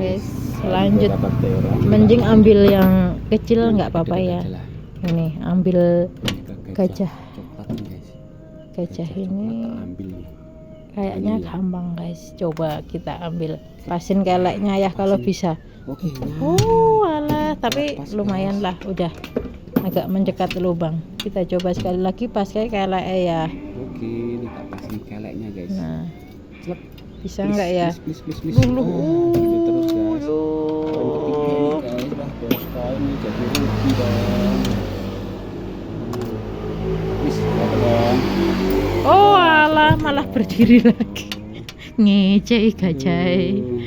guys. Lanjut. Mending ambil yang kecil nggak apa-apa ya. Ini ambil gajah. Gajah ini kayaknya gampang guys. Coba kita ambil. Pasin keleknya ya kalau bisa. Oh alah, tapi lumayan lah, udah agak mendekat lubang. Kita coba sekali lagi pas kayak kelek ya. Oke, ini tak pasin keleknya guys. Nah, Clep. bisa nggak ya? Please. Dulu. Ini terus guys. Yang ketiga nih guys, lah bos ini jadi rugi dong. Please, dong. Oh alah, malah berdiri lagi. Ngecek gajah.